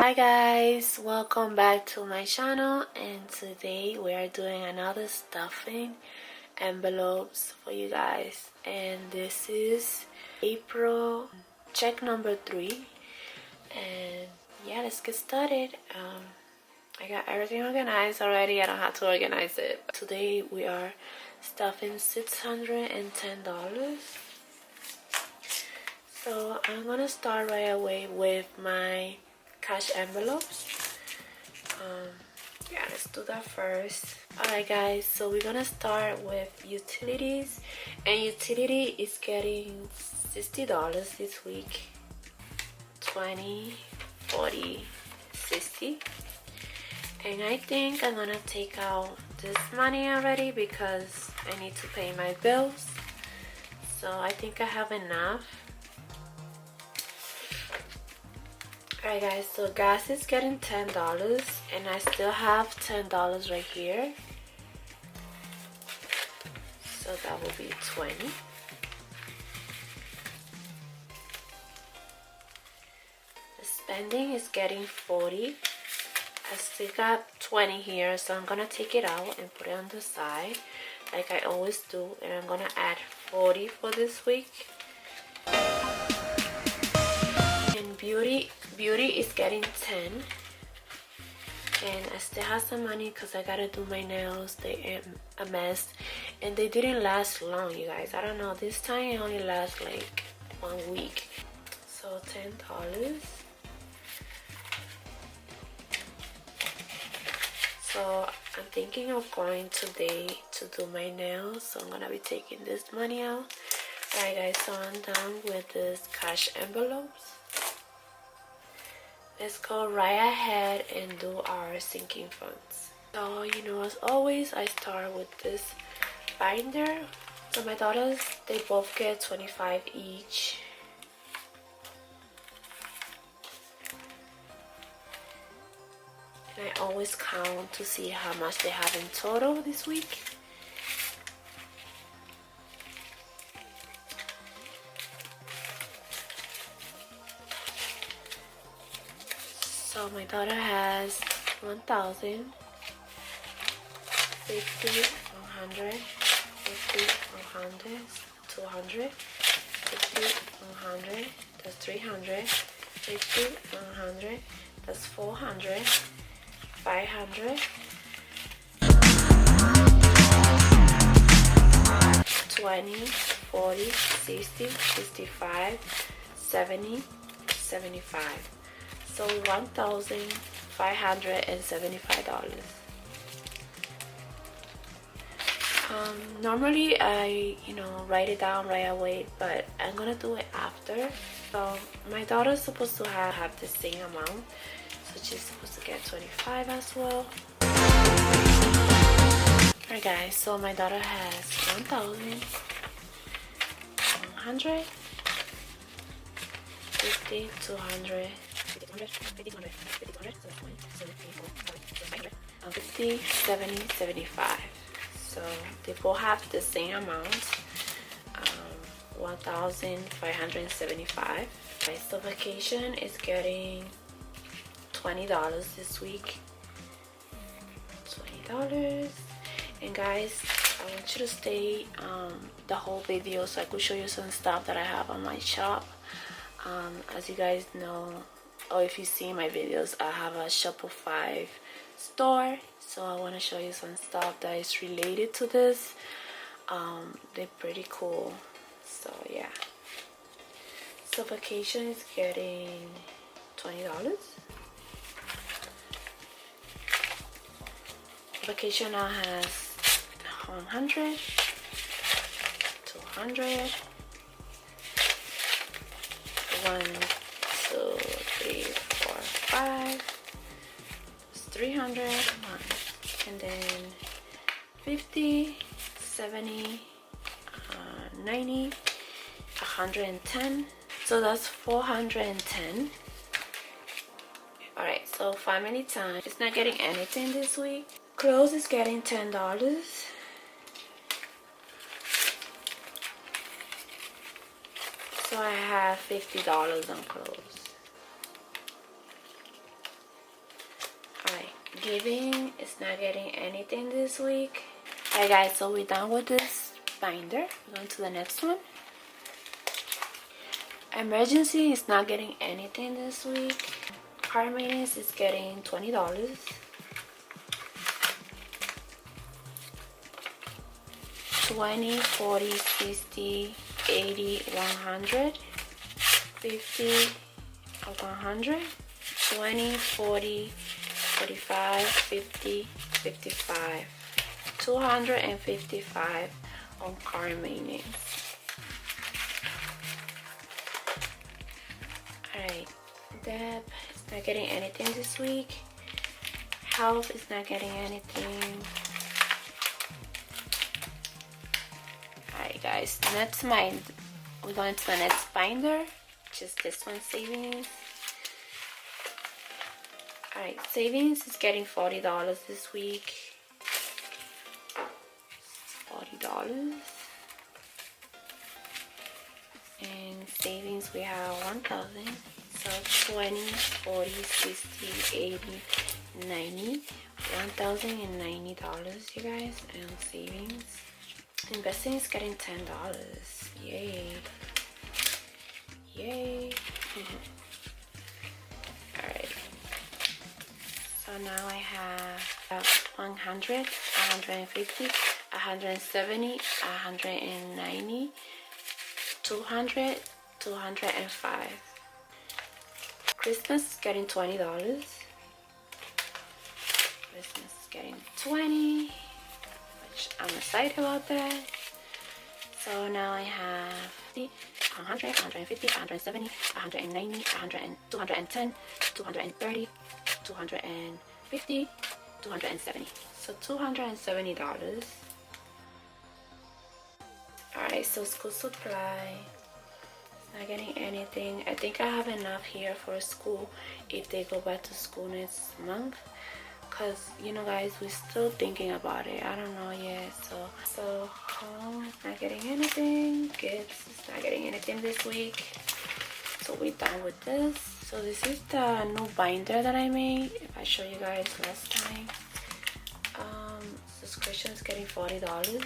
Hi guys, welcome back to my channel, and today we are doing another stuffing envelopes for you guys, and this is April check number 3. And yeah, let's get started. I got everything organized already. I don't have to organize it. Today we are stuffing $610. So I'm gonna start right away with my cash envelopes. Yeah, let's do that first. Alright guys, so we're gonna start with utilities, and utility is getting $60 this week. 20, 40, 60. And I think I'm gonna take out this money already because I need to pay my bills. So I think I have enough. Alright guys, so gas is getting $10, and I still have $10 right here. So that will be 20. The spending is getting 40. I still got 20 here, so I'm gonna take it out and put it on the side like I always do, and I'm gonna add 40 for this week. And beauty is getting 10, and I still have some money because I gotta do my nails. They are a mess and they didn't last long, you guys. I don't know, this time it only lasts like 1 week. So $10. So I'm thinking of going today to do my nails, so I'm gonna be taking this money out. Alright guys, so I'm done with this cash envelopes. Let's go right ahead and do our sinking funds. So, you know, as always, I start with this binder. So my daughters, they both get 25 each. And I always count to see how much they have in total this week. So my daughter has 1,000, 50, 100, 50, 100, 200, 50, 100, that's 300, 50, 100, that's 400, 500, 20, 40, 60, 65, 70, 75. So $1,575. Normally I, write it down right away, but I'm gonna do it after. So my daughter's supposed to have the same amount, so she's supposed to get 25 as well. Alright guys, so my daughter has 1,100, 50, 200, 50, 70, 75. So they both have the same amount, 1,575. So vacation is getting $20 this week. $20. And guys, I want you to stay the whole video so I could show you some stuff that I have on my shop. As you guys know, or if you see my videos, I have a Shopify store, so I want to show you some stuff that is related to this. They're pretty cool. So yeah, so vacation is getting $20. Vacation now has 100, 200, 1, 2, 3, 4, 5, 300, and then 50, 70, 90, 110. So that's 410. Alright, so family time. It's not getting anything this week. Clothes is getting $10. So I have $50 on clothes. Giving is not getting anything this week. Alright guys, so we're done with this binder. We're going to the next one. Emergency is not getting anything this week. Car maintenance is getting $20. 20, 40, 60, 80, 100, 50, 100, 20, 40, 45, 50, 55, 255 on car maintenance. Alright, Deb is not getting anything this week. Health is not getting anything. Alright guys, we're going to the next binder, which is this one, savings. Alright, savings is getting $40 this week. $40. And savings we have 1,000. So 20, 40, 60, 80, 90. $1,090, you guys, and savings. Investing is getting $10. Yay. Yay. Alright. So now I have 100, 150, 170, 190, 200, 205. Christmas is getting $20. Christmas is getting 20, which I'm excited about that. So now I have 100, 150, 170, 190, 100, 210, 230, 250, 270. So $270. Alright, so school supply. Not getting anything. I think I have enough here for school if they go back to school next month. Cause you know guys, we're still thinking about it. I don't know yet. So home not getting anything. Kids is not getting anything this week. So we're done with this. So this is the new binder that I made. If I show you guys last time. Subscription is getting $40.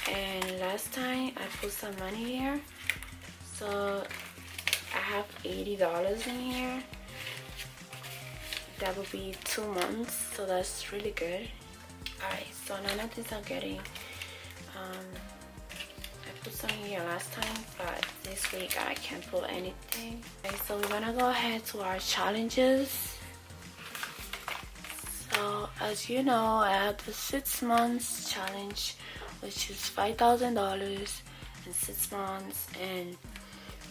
And last time I put some money here. So I have $80 in here. That would be 2 months, so that's really good. Alright, so none of these are getting I put some here last time, but this week I can't put anything. Okay, so we're gonna go ahead to our challenges. So as you know, I have the 6 months challenge, which is $5,000 in 6 months, and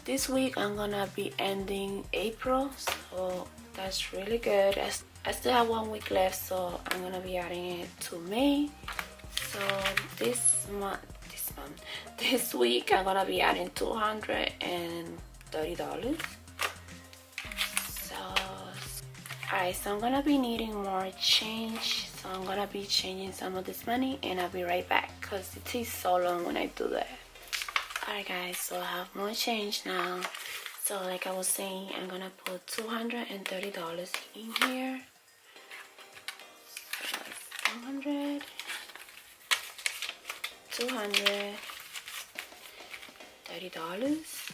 this week I'm gonna be ending April, so that's really good. I still have 1 week left, so I'm gonna be adding it to May. So this week I'm gonna be adding $230. So alright, so I'm gonna be needing more change, so I'm gonna be changing some of this money, and I'll be right back because it takes so long when I do that. Alright guys, so I have more change now. So like I was saying, I'm gonna put $230 in here. So that's 100, 230 $30.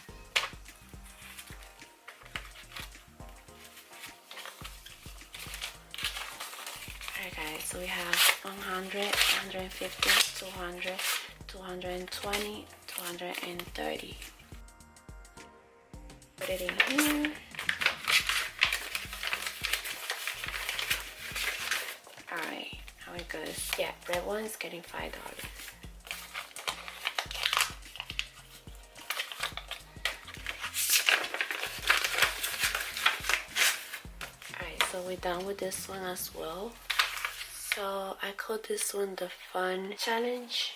Alright guys, so we have 100, 150, 200, 220, 230. Put it in here. Alright, how it goes. Yeah, red one is getting $5. Alright, so we're done with this one as well. So I call this one the fun challenge.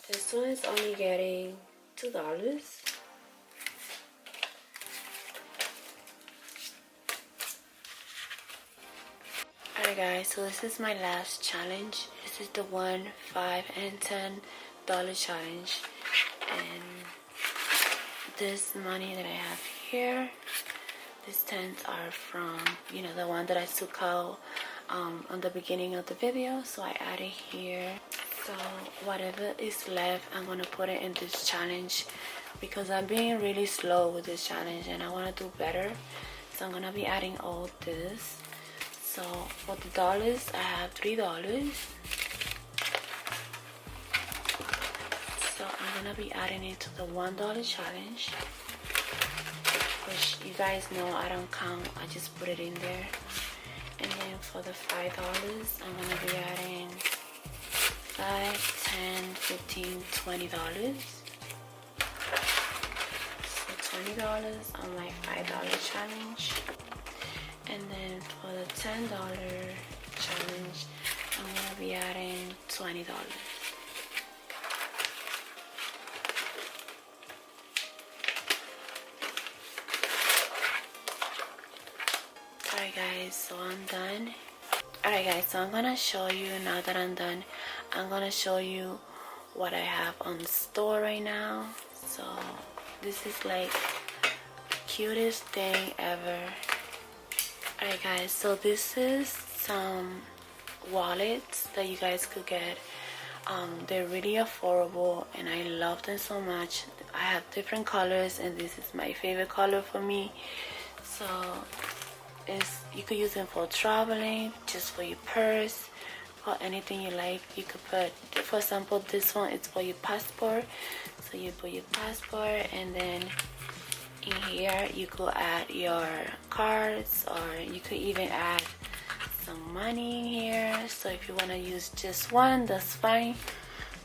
This one is only getting $2. Alright guys, so this is my last challenge. This is the $1, $5, and $10 challenge. And this money that I have here, These 10s are from, you know, the one that I took out on the beginning of the video, so I added here. So whatever is left, I'm gonna put it in this challenge because I'm being really slow with this challenge and I want to do better. So I'm gonna be adding all this. So for the dollars, I have $3. So I'm gonna be adding it to the $1 challenge, which you guys know I don't count, I just put it in there. And then for the $5, I'm gonna be adding $5, $10, $15, $20. So $20 on my $5 challenge. And then for the $10 challenge, I'm gonna be adding $20. Alright guys, so I'm done. Alright guys, so I'm gonna show you, now that I'm done, I'm gonna show you what I have on the store right now. So this is like the cutest thing ever. Alright guys, so this is some wallets that you guys could get. They're really affordable and I love them so much. I have different colors and this is my favorite color for me. So you could use them for traveling, just for your purse, for anything you like. You could put, for example, this one is for your passport. So you put your passport and then in here you could add your cards, or you could even add some money here. So if you want to use just one, that's fine.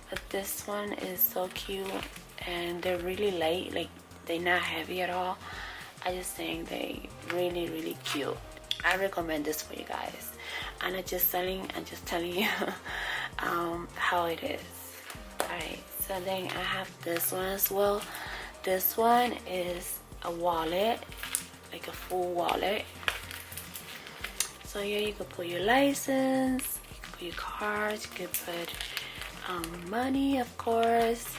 But this one is so cute and they're really light, like they're not heavy at all. I just think they really cute. I recommend this for you guys. I'm not just selling, I'm just telling you how it is. Alright, so then I have this one as well. This one is a wallet, like a full wallet. So here you can put your license, you can put your cards, you can put money, of course,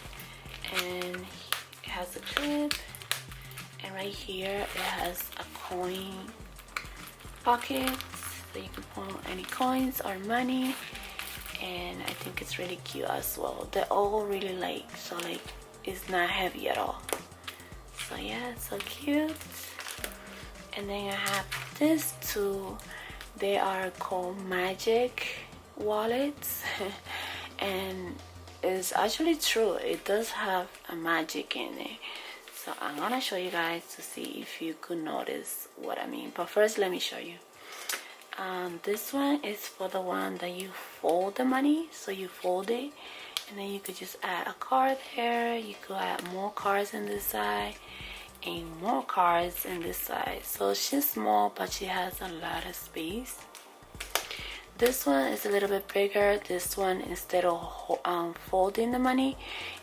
and it has a clip. And right here it has a coin pocket, so you can put any coins or money. And I think it's really cute as well. They're all really light, so like it's not heavy at all. So yeah, it's so cute. And then I have this too. They are called magic wallets and it's actually true, it does have a magic in it. So I'm gonna show you guys to see if you could notice what I mean. But first, let me show you. This one is for the one that you fold the money. So you fold it, and then you could just add a card there. You could add more cards on this side, and more cards in this side. So she's small, but she has a lot of space. This one is a little bit bigger. This one, instead of folding the money,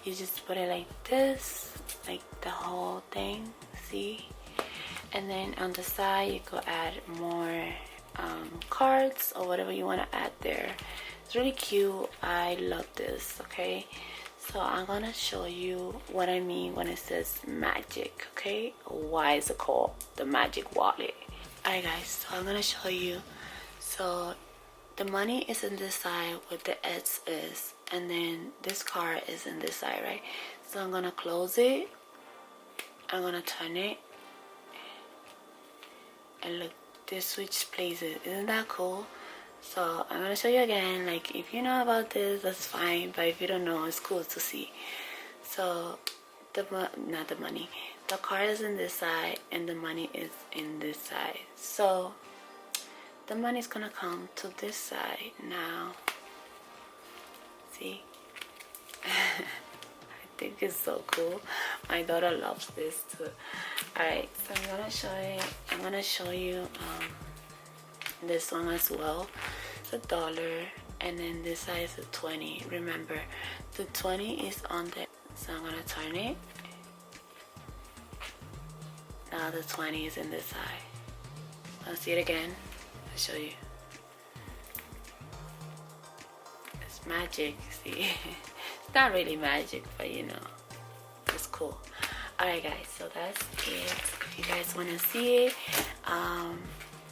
you just put it like this. Like the whole thing, see? And then on the side you could add more cards or whatever you want to add there. It's really cute. I love this. Okay, so I'm gonna show you what I mean when it says magic. Okay, why is it called the magic wallet? Alright guys, so I'm gonna show you. So the money is in this side where the S is, and then this card is in this side, right? So I'm gonna close it, I'm gonna turn it, and look, this switch places. Isn't that cool? So I'm gonna show you again. Like, if you know about this, that's fine, but if you don't know, it's cool to see. So not the money, the card is in this side and the money is in this side. So the money is gonna come to this side now. See? I think it's so cool. My daughter loves this too. Alright, so I'm gonna show you this one as well. It's $1, and then this side is a 20. Remember, the 20 is on the, so I'm gonna turn it. Now the 20 is in this side. I'll see it again. I'll show you. It's magic, see? It's not really magic, but you know, it's cool. Alright guys, so that's it. If you guys want to see it,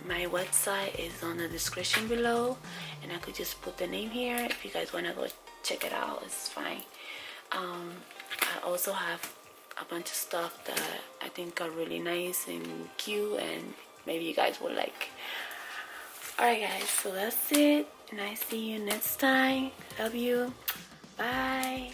my website is on the description below, and I could just put the name here. If you guys want to go check it out, it's fine. I also have a bunch of stuff that I think are really nice and cute, and maybe you guys will like. Alright guys, so that's it, and I see you next time. Love you. Bye.